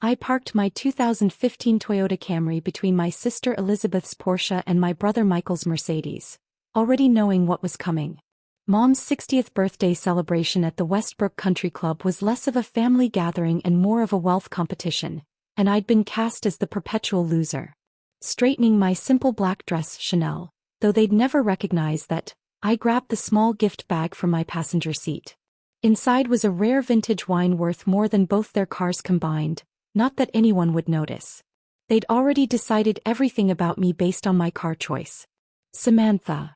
I parked my 2015 Toyota Camry between my sister Elizabeth's Porsche and my brother Michael's Mercedes, already knowing what was coming. Mom's 60th birthday celebration at the Westbrook Country Club was less of a family gathering and more of a wealth competition, and I'd been cast as the perpetual loser. Straightening my simple black dress Chanel, though they'd never recognize that, I grabbed the small gift bag from my passenger seat. Inside was a rare vintage wine worth more than both their cars combined, not that anyone would notice. They'd already decided everything about me based on my car choice. Samantha.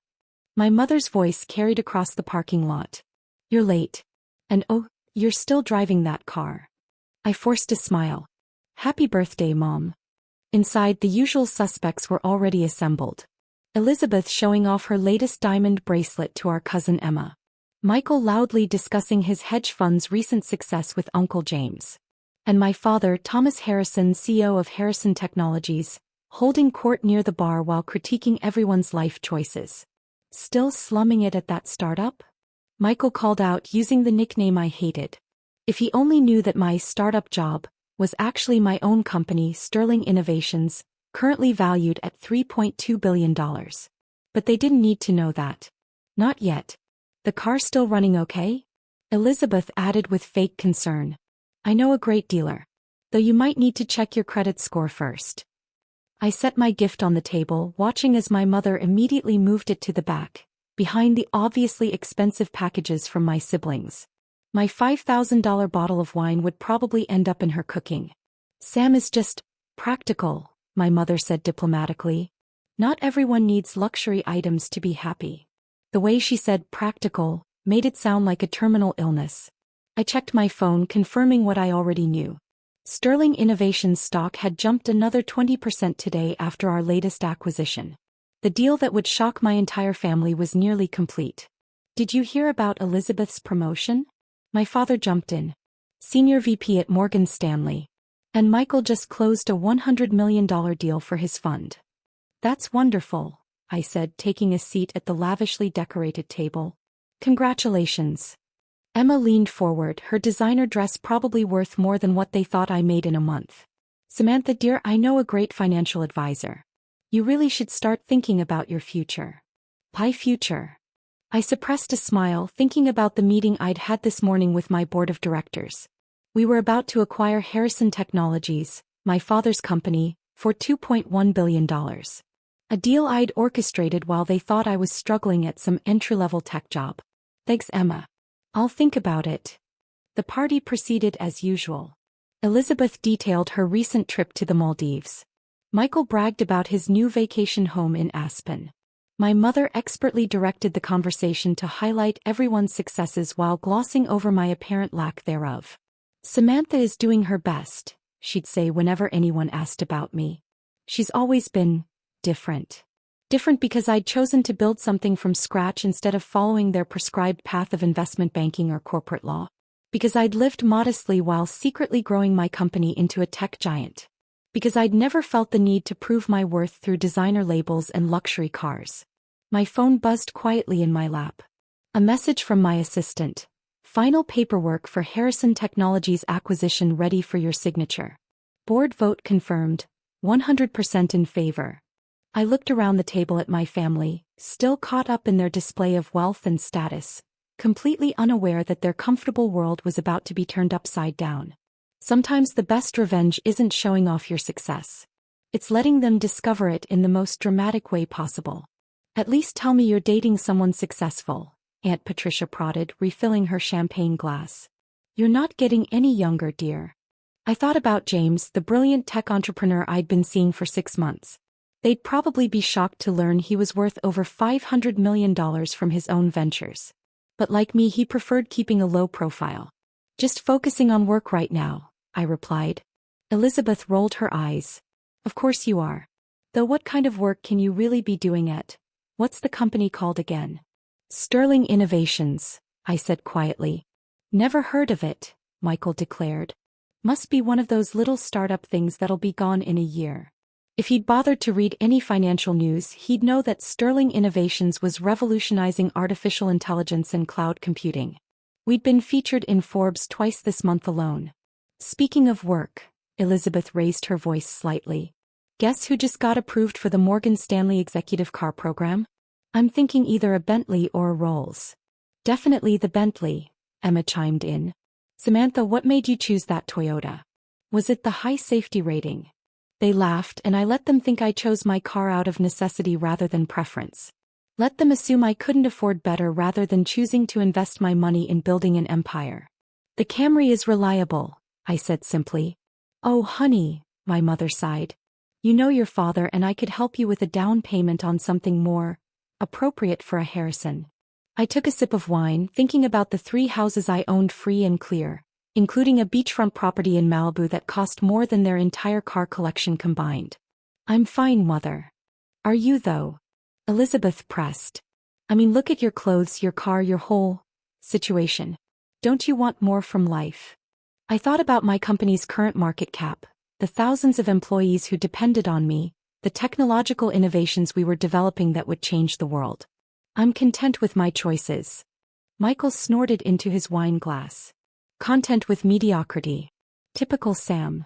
My mother's voice carried across the parking lot. You're late. And oh, you're still driving that car. I forced a smile. Happy birthday, Mom. Inside, the usual suspects were already assembled. Elizabeth showing off her latest diamond bracelet to our cousin Emma. Michael loudly discussing his hedge fund's recent success with Uncle James. And my father, Thomas Harrison, CEO of Harrison Technologies, holding court near the bar while critiquing everyone's life choices. Still slumming it at that startup? Michael called out using the nickname I hated. If he only knew that my startup job was actually my own company, Sterling Innovations, currently valued at $3.2 billion. But they didn't need to know that. Not yet. The car still running okay? Elizabeth added with fake concern. I know a great dealer. Though you might need to check your credit score first. I set my gift on the table, watching as my mother immediately moved it to the back, behind the obviously expensive packages from my siblings. My $5,000 bottle of wine would probably end up in her cooking. Sam is just practical, my mother said diplomatically. Not everyone needs luxury items to be happy. The way she said practical made it sound like a terminal illness. I checked my phone, confirming what I already knew. Sterling Innovations stock had jumped another 20% today after our latest acquisition. The deal that would shock my entire family was nearly complete. Did you hear about Elizabeth's promotion? My father jumped in. Senior VP at Morgan Stanley. And Michael just closed a $100 million deal for his fund. That's wonderful, I said, taking a seat at the lavishly decorated table. Congratulations. Emma leaned forward, her designer dress probably worth more than what they thought I made in a month. Samantha dear, I know a great financial advisor. You really should start thinking about your future. My future. I suppressed a smile, thinking about the meeting I'd had this morning with my board of directors. We were about to acquire Harrison Technologies, my father's company, for $2.1 billion. A deal I'd orchestrated while they thought I was struggling at some entry-level tech job. Thanks, Emma. I'll think about it. The party proceeded as usual. Elizabeth detailed her recent trip to the Maldives. Michael bragged about his new vacation home in Aspen. My mother expertly directed the conversation to highlight everyone's successes while glossing over my apparent lack thereof. Samantha is doing her best, she'd say whenever anyone asked about me. She's always been different. Different because I'd chosen to build something from scratch instead of following their prescribed path of investment banking or corporate law. Because I'd lived modestly while secretly growing my company into a tech giant. Because I'd never felt the need to prove my worth through designer labels and luxury cars. My phone buzzed quietly in my lap. A message from my assistant. Final paperwork for Harrison Technologies acquisition ready for your signature. Board vote confirmed. 100% in favor. I looked around the table at my family, still caught up in their display of wealth and status, completely unaware that their comfortable world was about to be turned upside down. Sometimes the best revenge isn't showing off your success. It's letting them discover it in the most dramatic way possible. At least tell me you're dating someone successful, Aunt Patricia prodded, refilling her champagne glass. You're not getting any younger, dear. I thought about James, the brilliant tech entrepreneur I'd been seeing for 6 months. They'd probably be shocked to learn he was worth over $500 million from his own ventures. But like me, he preferred keeping a low profile. Just focusing on work right now, I replied. Elizabeth rolled her eyes. Of course you are. Though what kind of work can you really be doing at? What's the company called again? Sterling Innovations, I said quietly. Never heard of it, Michael declared. Must be one of those little startup things that'll be gone in a year. If he'd bothered to read any financial news, he'd know that Sterling Innovations was revolutionizing artificial intelligence and cloud computing. We'd been featured in Forbes twice this month alone. Speaking of work, Elizabeth raised her voice slightly. Guess who just got approved for the Morgan Stanley Executive Car Program? I'm thinking either a Bentley or a Rolls. Definitely the Bentley, Emma chimed in. Samantha, what made you choose that Toyota? Was it the high safety rating? They laughed, and I let them think I chose my car out of necessity rather than preference. Let them assume I couldn't afford better rather than choosing to invest my money in building an empire. The Camry is reliable, I said simply. Oh, honey, my mother sighed. You know your father, and I could help you with a down payment on something more appropriate for a Harrison. I took a sip of wine, thinking about the 3 houses I owned free and clear, including a beachfront property in Malibu that cost more than their entire car collection combined. I'm fine, Mother. Are you, though? Elizabeth pressed. I mean, look at your clothes, your car, your whole situation. Don't you want more from life? I thought about my company's current market cap, the thousands of employees who depended on me, the technological innovations we were developing that would change the world. I'm content with my choices. Michael snorted into his wine glass. Content with mediocrity. Typical Sam.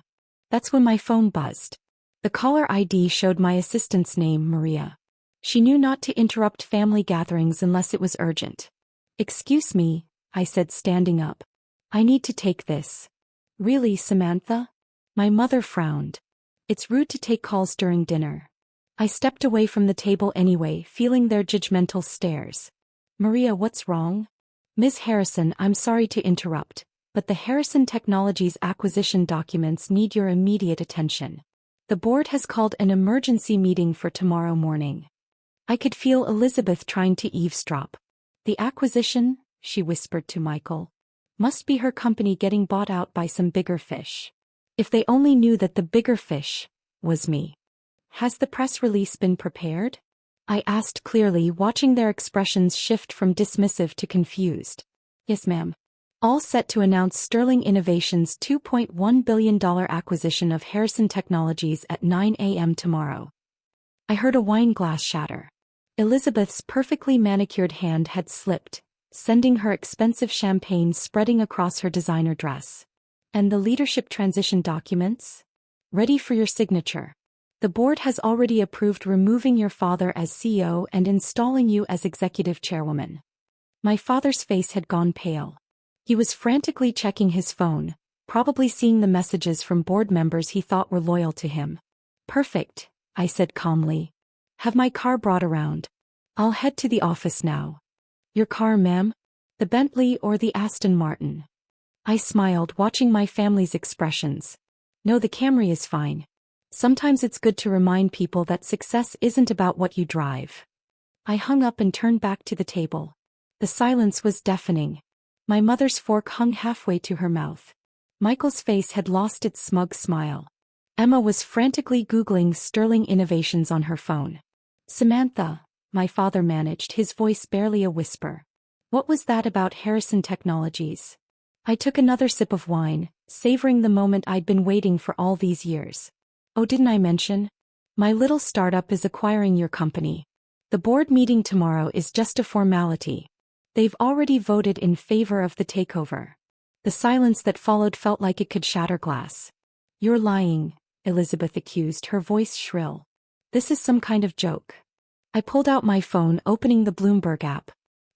That's when my phone buzzed. The caller ID showed my assistant's name, Maria. She knew not to interrupt family gatherings unless it was urgent. Excuse me, I said, standing up. I need to take this. Really, Samantha? My mother frowned. It's rude to take calls during dinner. I stepped away from the table anyway, feeling their judgmental stares. Maria, what's wrong? Ms. Harrison, I'm sorry to interrupt, but the Harrison Technologies acquisition documents need your immediate attention. The board has called an emergency meeting for tomorrow morning. I could feel Elizabeth trying to eavesdrop. The acquisition, she whispered to Michael, must be her company getting bought out by some bigger fish. If they only knew that the bigger fish was me. Has the press release been prepared? I asked clearly, watching their expressions shift from dismissive to confused. Yes, ma'am. All set to announce Sterling Innovations' $2.1 billion acquisition of Harrison Technologies at 9 a.m. tomorrow. I heard a wine glass shatter. Elizabeth's perfectly manicured hand had slipped, sending her expensive champagne spreading across her designer dress. And the leadership transition documents? Ready for your signature. The board has already approved removing your father as CEO and installing you as executive chairwoman. My father's face had gone pale. He was frantically checking his phone, probably seeing the messages from board members he thought were loyal to him. Perfect, I said calmly. Have my car brought around. I'll head to the office now. Your car, ma'am? The Bentley or the Aston Martin? I smiled, watching my family's expressions. No, the Camry is fine. Sometimes it's good to remind people that success isn't about what you drive. I hung up and turned back to the table. The silence was deafening. My mother's fork hung halfway to her mouth. Michael's face had lost its smug smile. Emma was frantically Googling Sterling Innovations on her phone. Samantha, my father managed, his voice barely a whisper. What was that about Harrison Technologies? I took another sip of wine, savoring the moment I'd been waiting for all these years. Oh, didn't I mention? My little startup is acquiring your company. The board meeting tomorrow is just a formality. They've already voted in favor of the takeover. The silence that followed felt like it could shatter glass. You're lying, Elizabeth accused, her voice shrill. This is some kind of joke. I pulled out my phone, opening the Bloomberg app.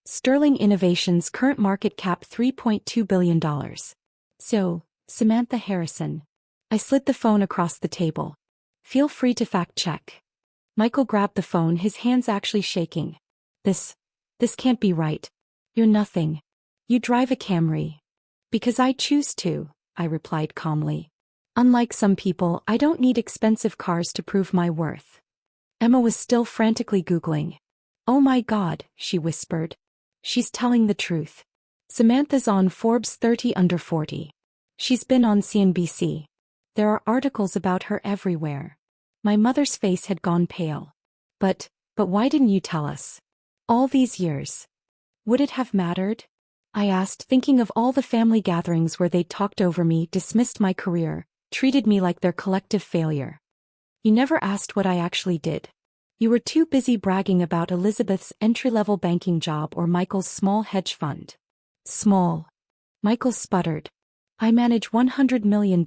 Sterling Innovations' current market cap $3.2 billion. So, Samantha Harrison. I slid the phone across the table. Feel free to fact check. Michael grabbed the phone, his hands actually shaking. This can't be right. You're nothing. You drive a Camry. Because I choose to, I replied calmly. Unlike some people, I don't need expensive cars to prove my worth. Emma was still frantically Googling. Oh my God, she whispered. She's telling the truth. Samantha's on Forbes 30 Under 40. She's been on CNBC. There are articles about her everywhere. My mother's face had gone pale. But why didn't you tell us? All these years. Would it have mattered? I asked, thinking of all the family gatherings where they talked over me, dismissed my career, treated me like their collective failure. You never asked what I actually did. You were too busy bragging about Elizabeth's entry-level banking job or Michael's small hedge fund. Small. Michael sputtered. I manage $100 million.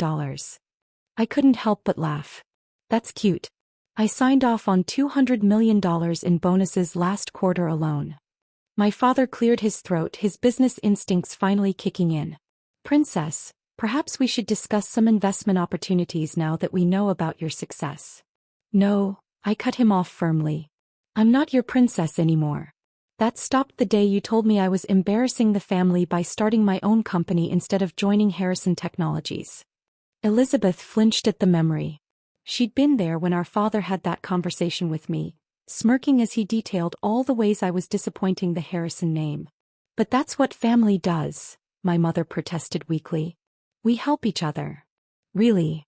I couldn't help but laugh. That's cute. I signed off on $200 million in bonuses last quarter alone. My father cleared his throat, his business instincts finally kicking in. Princess, perhaps we should discuss some investment opportunities now that we know about your success. No, I cut him off firmly. I'm not your princess anymore. That stopped the day you told me I was embarrassing the family by starting my own company instead of joining Harrison Technologies. Elizabeth flinched at the memory. She'd been there when our father had that conversation with me, smirking as he detailed all the ways I was disappointing the Harrison name. But that's what family does, my mother protested weakly. We help each other. Really?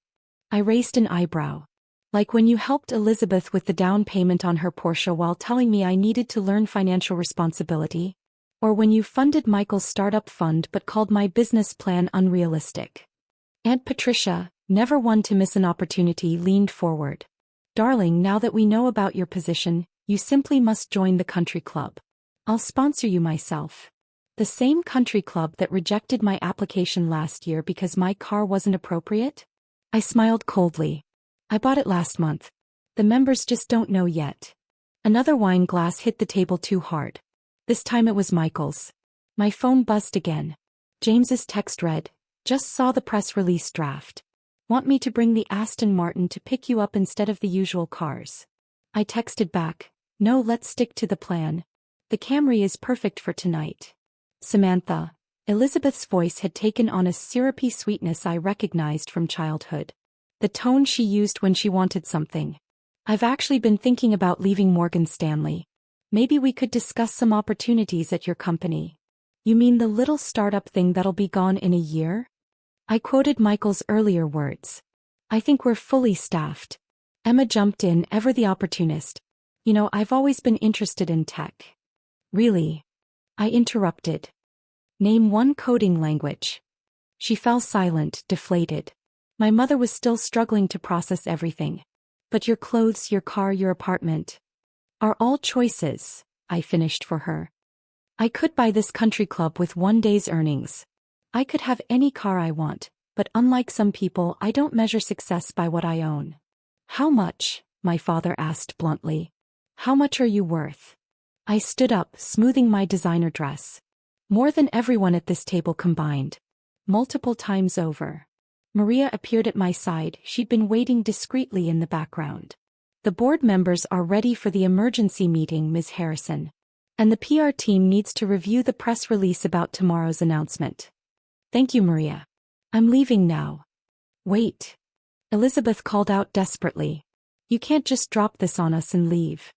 I raised an eyebrow. Like when you helped Elizabeth with the down payment on her Porsche while telling me I needed to learn financial responsibility? Or when you funded Michael's startup fund but called my business plan unrealistic? Aunt Patricia, never one to miss an opportunity, leaned forward. Darling, now that we know about your position, you simply must join the country club. I'll sponsor you myself. The same country club that rejected my application last year because my car wasn't appropriate? I smiled coldly. I bought it last month. The members just don't know yet. Another wine glass hit the table too hard. This time it was Michael's. My phone buzzed again. James's text read, "Just saw the press release draft. Want me to bring the Aston Martin to pick you up instead of the usual cars?" I texted back, "No, let's stick to the plan. The Camry is perfect for tonight." Samantha. Elizabeth's voice had taken on a syrupy sweetness I recognized from childhood. The tone she used when she wanted something. "I've actually been thinking about leaving Morgan Stanley. Maybe we could discuss some opportunities at your company." "You mean the little startup thing that'll be gone in a year?" I quoted Michael's earlier words. "I think we're fully staffed." Emma jumped in, ever the opportunist. "You know, I've always been interested in tech." "Really?" I interrupted. "Name one coding language." She fell silent, deflated. My mother was still struggling to process everything. "But your clothes, your car, your apartment are all choices," I finished for her. "I could buy this country club with one day's earnings. I could have any car I want, but unlike some people, I don't measure success by what I own." "How much?" my father asked bluntly. "How much are you worth?" I stood up, smoothing my designer dress. "More than everyone at this table combined. Multiple times over." Maria appeared at my side. She'd been waiting discreetly in the background. "The board members are ready for the emergency meeting, Ms. Harrison. And the PR team needs to review the press release about tomorrow's announcement." "Thank you, Maria. I'm leaving now." "Wait." Elizabeth called out desperately. "You can't just drop this on us and leave."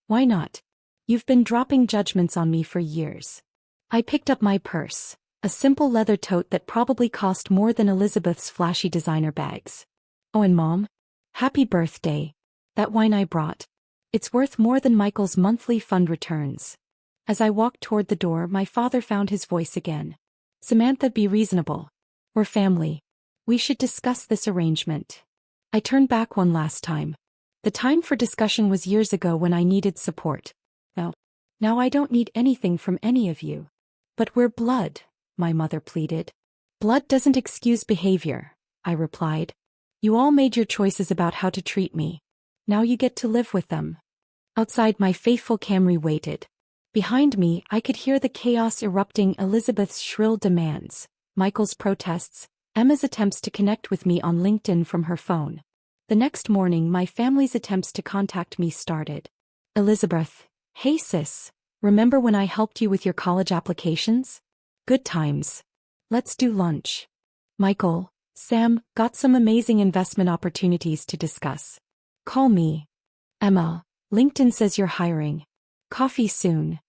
"Why not? You've been dropping judgments on me for years." I picked up my purse, a simple leather tote that probably cost more than Elizabeth's flashy designer bags. "Oh, and Mom? Happy birthday. That wine I brought. It's worth more than Michael's monthly fund returns." As I walked toward the door, my father found his voice again. "Samantha, be reasonable. We're family. We should discuss this arrangement." I turned back one last time. The time for discussion was years ago when I needed support. Now I don't need anything from any of you. "But we're blood," my mother pleaded. "Blood doesn't excuse behavior," I replied. "You all made your choices about how to treat me. Now you get to live with them." Outside, my faithful Camry waited. Behind me, I could hear the chaos erupting: Elizabeth's shrill demands, Michael's protests, Emma's attempts to connect with me on LinkedIn from her phone. The next morning, my family's attempts to contact me started. "Elizabeth, hey sis, remember when I helped you with your college applications? Good times. Let's do lunch." "Michael, Sam, got some amazing investment opportunities to discuss. Call me." "Emma, LinkedIn says you're hiring. Coffee soon."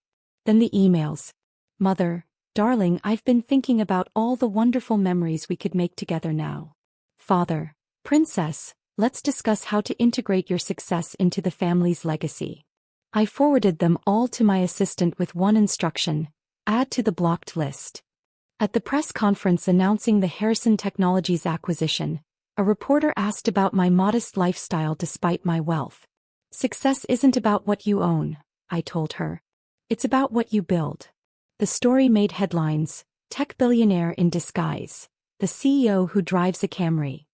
Then the emails. "Mother, darling, I've been thinking about all the wonderful memories we could make together now." "Father, Princess, let's discuss how to integrate your success into the family's legacy." I forwarded them all to my assistant with one instruction: add to the blocked list. At the press conference announcing the Harrison Technologies acquisition, a reporter asked about my modest lifestyle despite my wealth. "Success isn't about what you own," I told her. "It's about what you build." The story made headlines: tech billionaire in disguise, the CEO who drives a Camry.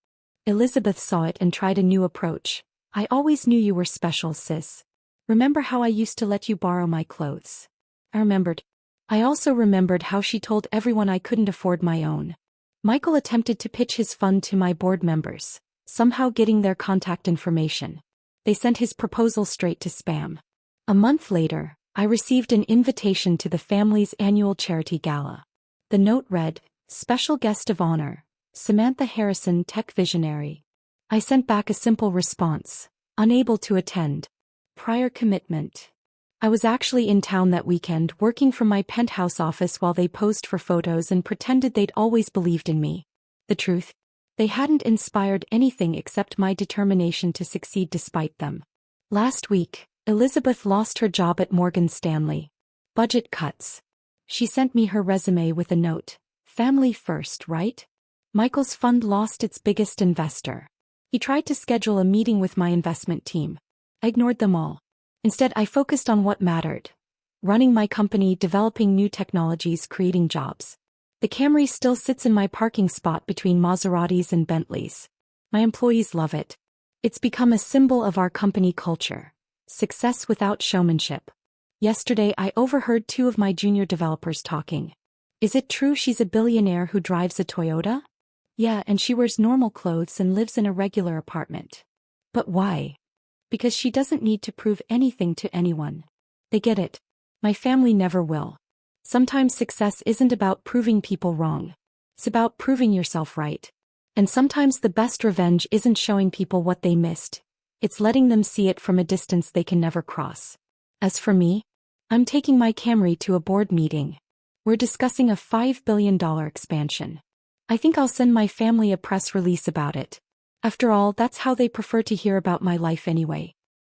Elizabeth saw it and tried a new approach. I always knew you were special, sis. Remember how I used to let you borrow my clothes? I remembered. I also remembered how she told everyone I couldn't afford my own. Michael attempted to pitch his fund to my board members, somehow getting their contact information. They sent his proposal straight to spam. A month later, I received an invitation to the family's annual charity gala. The note read, "Special guest of honor, Samantha Harrison, tech visionary." I sent back a simple response, unable to attend. Prior commitment. I was actually in town that weekend working from my penthouse office while they posed for photos and pretended they'd always believed in me. The truth? They hadn't inspired anything except my determination to succeed despite them. Last week, Elizabeth lost her job at Morgan Stanley. Budget cuts. She sent me her resume with a note. Family first, right? Michael's fund lost its biggest investor. He tried to schedule a meeting with my investment team. I ignored them all. Instead, I focused on what mattered. Running my company, developing new technologies, creating jobs. The Camry still sits in my parking spot between Maseratis and Bentleys. My employees love it. It's become a symbol of our company culture. Success without showmanship. Yesterday, I overheard two of my junior developers talking. Is it true she's a billionaire who drives a Toyota? Yeah, and she wears normal clothes and lives in a regular apartment. But why? Because she doesn't need to prove anything to anyone. They get it. My family never will. Sometimes success isn't about proving people wrong. It's about proving yourself right. And sometimes the best revenge isn't showing people what they missed. It's letting them see it from a distance they can never cross. As for me, I'm taking my Camry to a board meeting. We're discussing a $5 billion expansion. I think I'll send my family a press release about it. After all, that's how they prefer to hear about my life anyway.